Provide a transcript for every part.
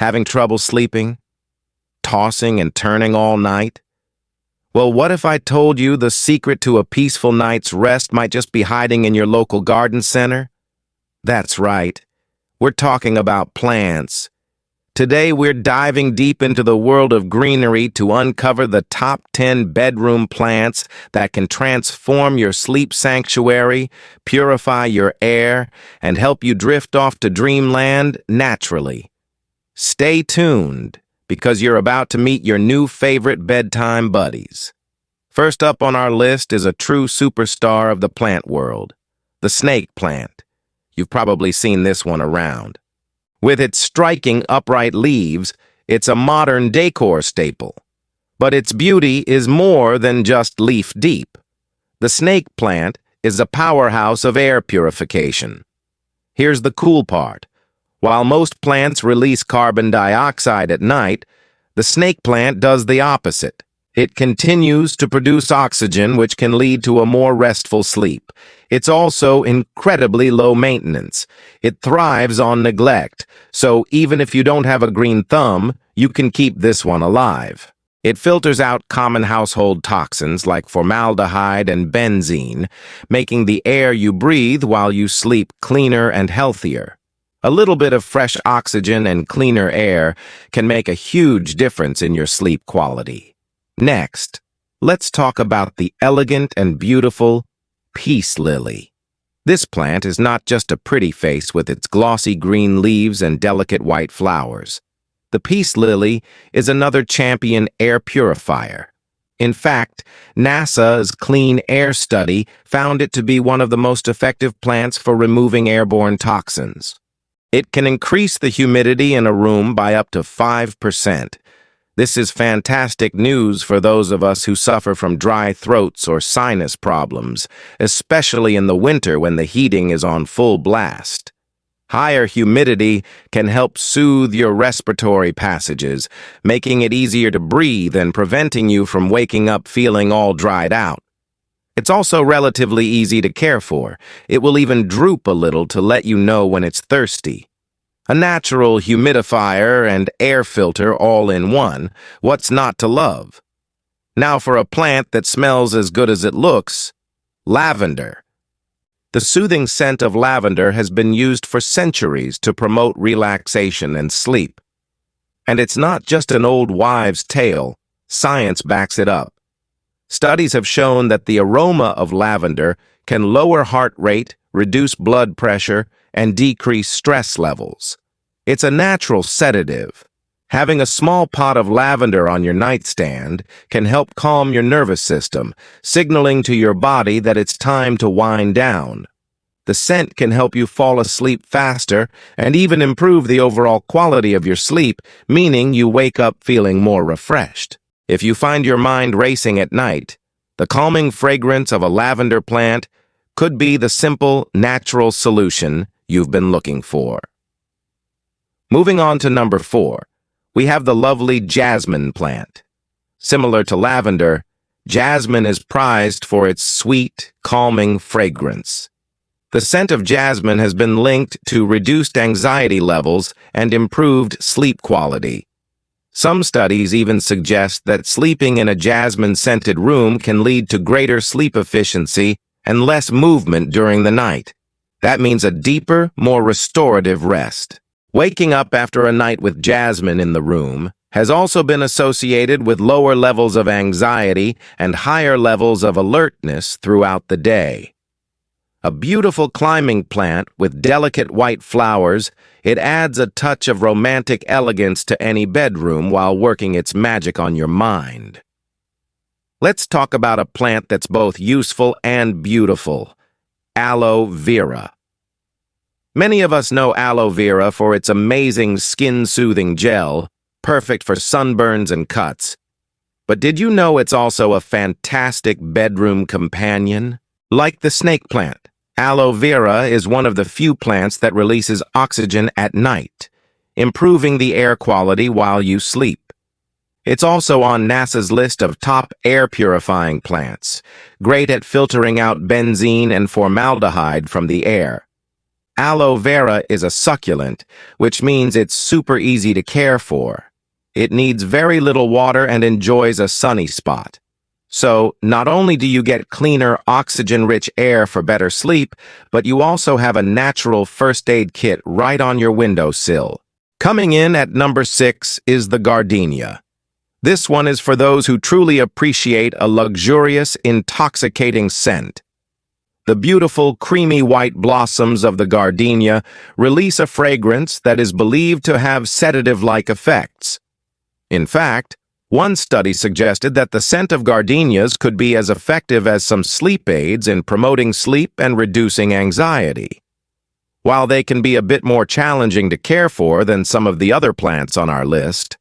Having trouble sleeping? Tossing and turning all night? Well, what if I told you the secret to a peaceful night's rest might just be hiding in your local garden center? That's right. We're talking about plants. Today, we're diving deep into the world of greenery to uncover the top 10 bedroom plants that can transform your sleep sanctuary, purify your air, and help you drift off to dreamland naturally. Stay tuned, because you're about to meet your new favorite bedtime buddies. First up on our list is a true superstar of the plant world, the snake plant. You've probably seen this one around. With its striking upright leaves, it's a modern decor staple. But its beauty is more than just leaf deep. The snake plant is a powerhouse of air purification. Here's the cool part. While most plants release carbon dioxide at night, the snake plant does the opposite. It continues to produce oxygen, which can lead to a more restful sleep. It's also incredibly low maintenance. It thrives on neglect, so even if you don't have a green thumb, you can keep this one alive. It filters out common household toxins like formaldehyde and benzene, making the air you breathe while you sleep cleaner and healthier. A little bit of fresh oxygen and cleaner air can make a huge difference in your sleep quality. Next, let's talk about the elegant and beautiful peace lily. This plant is not just a pretty face with its glossy green leaves and delicate white flowers. The peace lily is another champion air purifier. In fact, NASA's clean air study found it to be one of the most effective plants for removing airborne toxins. It can increase the humidity in a room by up to 5%. This is fantastic news for those of us who suffer from dry throats or sinus problems, especially in the winter when the heating is on full blast. Higher humidity can help soothe your respiratory passages, making it easier to breathe and preventing you from waking up feeling all dried out. It's also relatively easy to care for. It will even droop a little to let you know when it's thirsty. A natural humidifier and air filter all in one. What's not to love? Now for a plant that smells as good as it looks, lavender. The soothing scent of lavender has been used for centuries to promote relaxation and sleep. And it's not just an old wives' tale. Science backs it up. Studies have shown that the aroma of lavender can lower heart rate, reduce blood pressure, and decrease stress levels. It's a natural sedative. Having a small pot of lavender on your nightstand can help calm your nervous system, signaling to your body that it's time to wind down. The scent can help you fall asleep faster and even improve the overall quality of your sleep, meaning you wake up feeling more refreshed. If you find your mind racing at night, the calming fragrance of a lavender plant could be the simple, natural solution you've been looking for. Moving on to number 4, we have the lovely jasmine plant. Similar to lavender, jasmine is prized for its sweet, calming fragrance. The scent of jasmine has been linked to reduced anxiety levels and improved sleep quality. Some studies even suggest that sleeping in a jasmine-scented room can lead to greater sleep efficiency and less movement during the night. That means a deeper, more restorative rest. Waking up after a night with jasmine in the room has also been associated with lower levels of anxiety and higher levels of alertness throughout the day. A beautiful climbing plant with delicate white flowers, it adds a touch of romantic elegance to any bedroom while working its magic on your mind. Let's talk about a plant that's both useful and beautiful, aloe vera. Many of us know aloe vera for its amazing skin-soothing gel, perfect for sunburns and cuts. But did you know it's also a fantastic bedroom companion? Like the snake plant, aloe vera is one of the few plants that releases oxygen at night, improving the air quality while you sleep. It's also on NASA's list of top air purifying plants, great at filtering out benzene and formaldehyde from the air. Aloe vera is a succulent, which means it's super easy to care for. It needs very little water and enjoys a sunny spot. So, not only do you get cleaner, oxygen-rich air for better sleep, but you also have a natural first aid kit right on your windowsill. Coming in at number 6 is the gardenia. This one is for those who truly appreciate a luxurious, intoxicating scent. The beautiful, creamy white blossoms of the gardenia release a fragrance that is believed to have sedative-like effects. In fact, one study suggested that the scent of gardenias could be as effective as some sleep aids in promoting sleep and reducing anxiety. While they can be a bit more challenging to care for than some of the other plants on our list,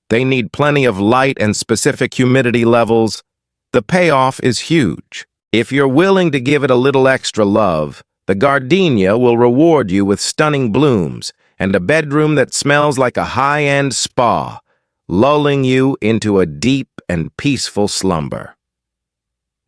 they need plenty of light and specific humidity levels. The payoff is huge. If you're willing to give it a little extra love, the gardenia will reward you with stunning blooms and a bedroom that smells like a high-end spa, lulling you into a deep and peaceful slumber.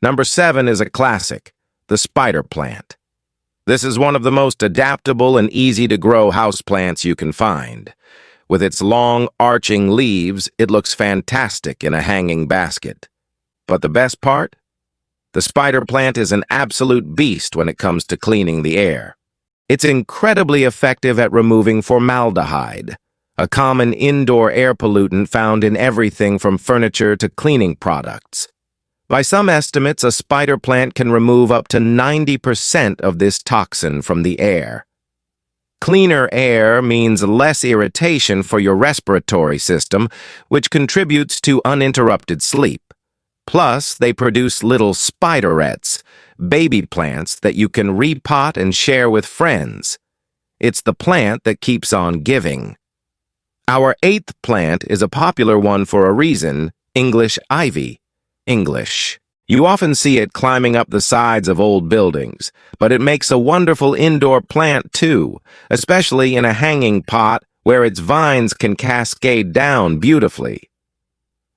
Number 7 is a classic, the spider plant. This is one of the most adaptable and easy-to-grow houseplants you can find. With its long, arching leaves, it looks fantastic in a hanging basket. But the best part? The spider plant is an absolute beast when it comes to cleaning the air. It's incredibly effective at removing formaldehyde, a common indoor air pollutant found in everything from furniture to cleaning products. By some estimates, a spider plant can remove up to 90% of this toxin from the air. Cleaner air means less irritation for your respiratory system, which contributes to uninterrupted sleep. Plus, they produce little spiderets, baby plants that you can repot and share with friends. It's the plant that keeps on giving. Our 8th plant is a popular one for a reason, English ivy. English. You often see it climbing up the sides of old buildings, but it makes a wonderful indoor plant too, especially in a hanging pot where its vines can cascade down beautifully.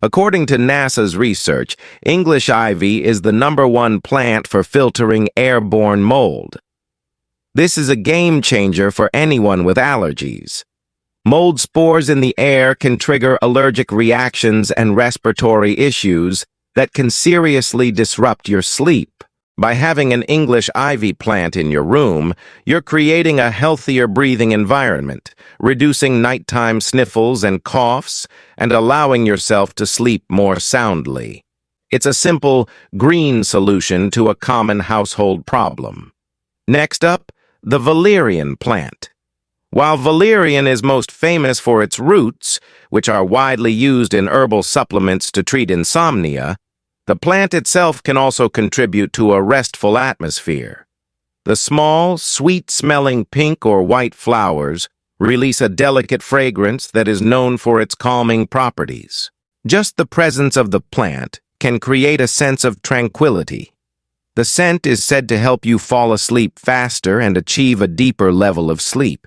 According to NASA's research, English ivy is the #1 plant for filtering airborne mold. This is a game changer for anyone with allergies. Mold spores in the air can trigger allergic reactions and respiratory issues that can seriously disrupt your sleep. By having an English ivy plant in your room, you're creating a healthier breathing environment, reducing nighttime sniffles and coughs, and allowing yourself to sleep more soundly. It's a simple, green solution to a common household problem. Next up, the valerian plant. While valerian is most famous for its roots, which are widely used in herbal supplements to treat insomnia, the plant itself can also contribute to a restful atmosphere. The small, sweet-smelling pink or white flowers release a delicate fragrance that is known for its calming properties. Just the presence of the plant can create a sense of tranquility. The scent is said to help you fall asleep faster and achieve a deeper level of sleep.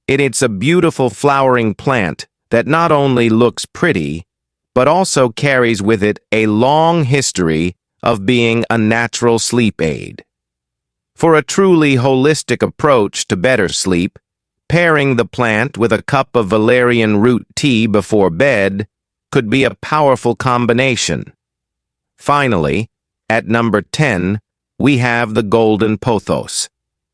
It's a beautiful flowering plant that not only looks pretty, but also carries with it a long history of being a natural sleep aid. For a truly holistic approach to better sleep, pairing the plant with a cup of valerian root tea before bed could be a powerful combination. Finally, at number 10, we have the golden pothos.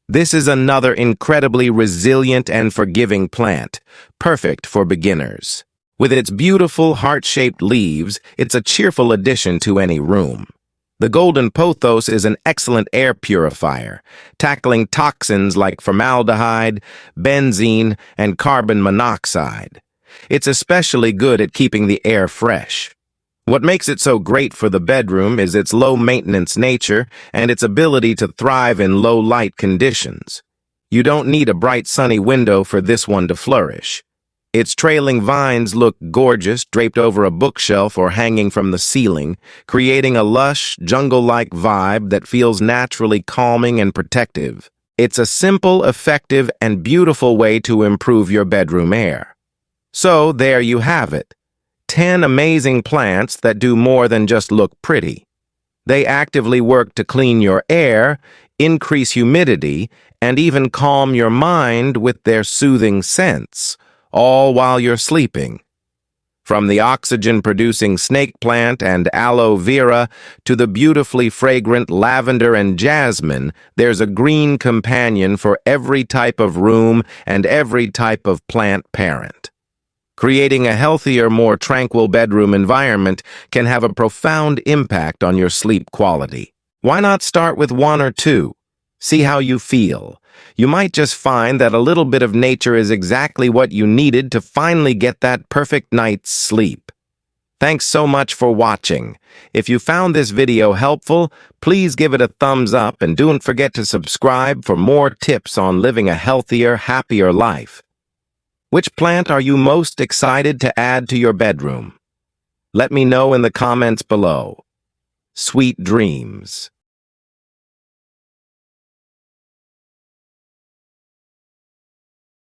This is another incredibly resilient and forgiving plant, perfect for beginners. With its beautiful heart-shaped leaves, it's a cheerful addition to any room. The golden pothos is an excellent air purifier, tackling toxins like formaldehyde, benzene, and carbon monoxide. It's especially good at keeping the air fresh. What makes it so great for the bedroom is its low-maintenance nature and its ability to thrive in low-light conditions. You don't need a bright sunny window for this one to flourish. Its trailing vines look gorgeous, draped over a bookshelf or hanging from the ceiling, creating a lush, jungle-like vibe that feels naturally calming and protective. It's a simple, effective, and beautiful way to improve your bedroom air. So, there you have it. 10 amazing plants that do more than just look pretty. They actively work to clean your air, increase humidity, and even calm your mind with their soothing scents, all while you're sleeping. From the oxygen-producing snake plant and aloe vera to the beautifully fragrant lavender and jasmine, there's a green companion for every type of room and every type of plant parent. Creating a healthier, more tranquil bedroom environment can have a profound impact on your sleep quality. Why not start with one or two? See how you feel. You might just find that a little bit of nature is exactly what you needed to finally get that perfect night's sleep. Thanks so much for watching. If you found this video helpful, please give it a thumbs up and don't forget to subscribe for more tips on living a healthier, happier life. Which plant are you most excited to add to your bedroom? Let me know in the comments below. Sweet dreams.